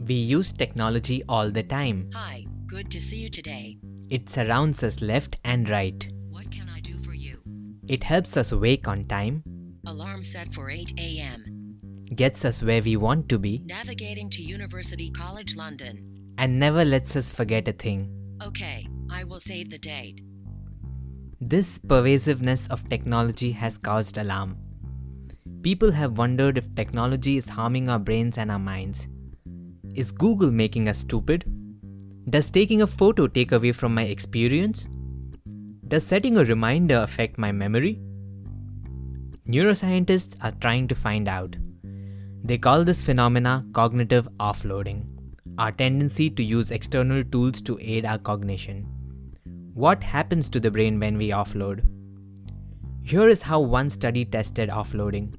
We use technology all the time. Hi, good to see you today. It surrounds us left and right. What can I do for you? It helps us wake on time, Alarm set for 8 a.m. gets us where we want to be, Navigating to University College London. and never lets us forget a thing. Okay, I will save the date. This pervasiveness of technology has caused alarm. People have wondered if technology is harming our brains and our minds. Is Google making us stupid? Does taking a photo take away from my experience? Does setting a reminder affect my memory? Neuroscientists are trying to find out. They call this phenomena cognitive offloading, our tendency to use external tools to aid our cognition. What happens to the brain when we offload? Here is how one study tested offloading.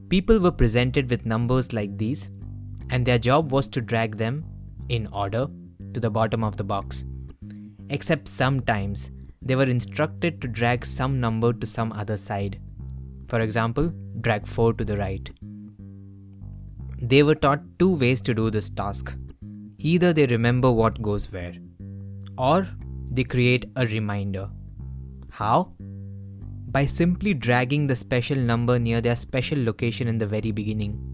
People were presented with numbers like these, and their job was to drag them, in order, to the bottom of the box. Except sometimes, they were instructed to drag some number to some other side. For example, drag 4 to the right. They were taught two ways to do this task. Either they remember what goes where, or they create a reminder. How? By simply dragging the special number near their special location in the very beginning.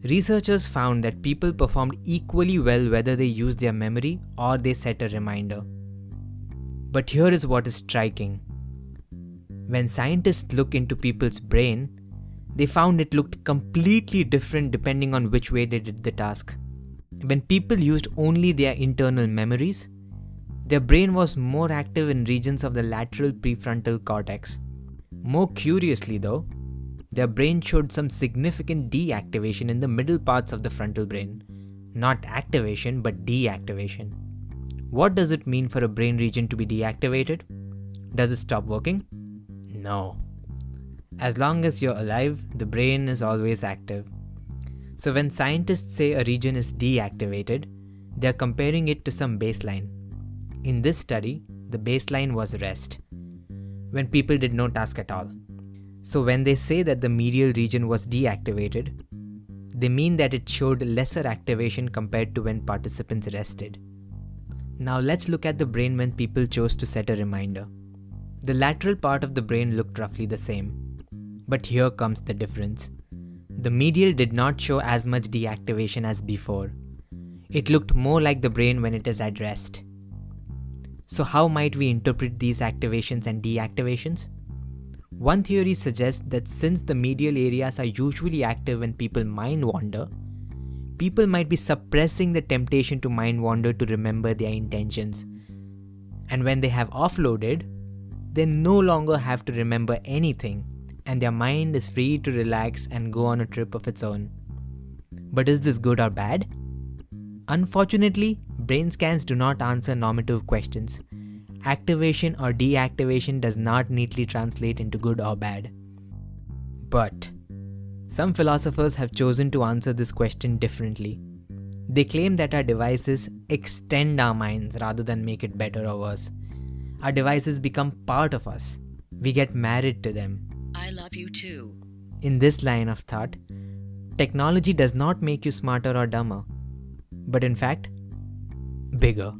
Researchers found that people performed equally well whether they used their memory or they set a reminder. But here is what is striking. When scientists look into people's brain, they found it looked completely different depending on which way they did the task. When people used only their internal memories, their brain was more active in regions of the lateral prefrontal cortex. More curiously though, their brain showed some significant deactivation in the middle parts of the frontal brain. Not activation, but deactivation. What does it mean for a brain region to be deactivated? Does it stop working? No. As long as you're alive, the brain is always active. So when scientists say a region is deactivated, they're comparing it to some baseline. In this study, the baseline was rest, when people did no task at all. So when they say that the medial region was deactivated, they mean that it showed lesser activation compared to when participants rested. Now let's look at the brain when people chose to set a reminder. The lateral part of the brain looked roughly the same. But here comes the difference. The medial did not show as much deactivation as before. It looked more like the brain when it is at rest. So how might we interpret these activations and deactivations? One theory suggests that since the medial areas are usually active when people mind wander, people might be suppressing the temptation to mind wander to remember their intentions. And when they have offloaded, they no longer have to remember anything, and their mind is free to relax and go on a trip of its own. But is this good or bad? Unfortunately, brain scans do not answer normative questions. Activation or deactivation does not neatly translate into good or bad. But some philosophers have chosen to answer this question differently. They claim that our devices extend our minds rather than make it better or worse. Our devices become part of us. We get married to them. I love you too. In this line of thought, technology does not make you smarter or dumber, but in fact, bigger.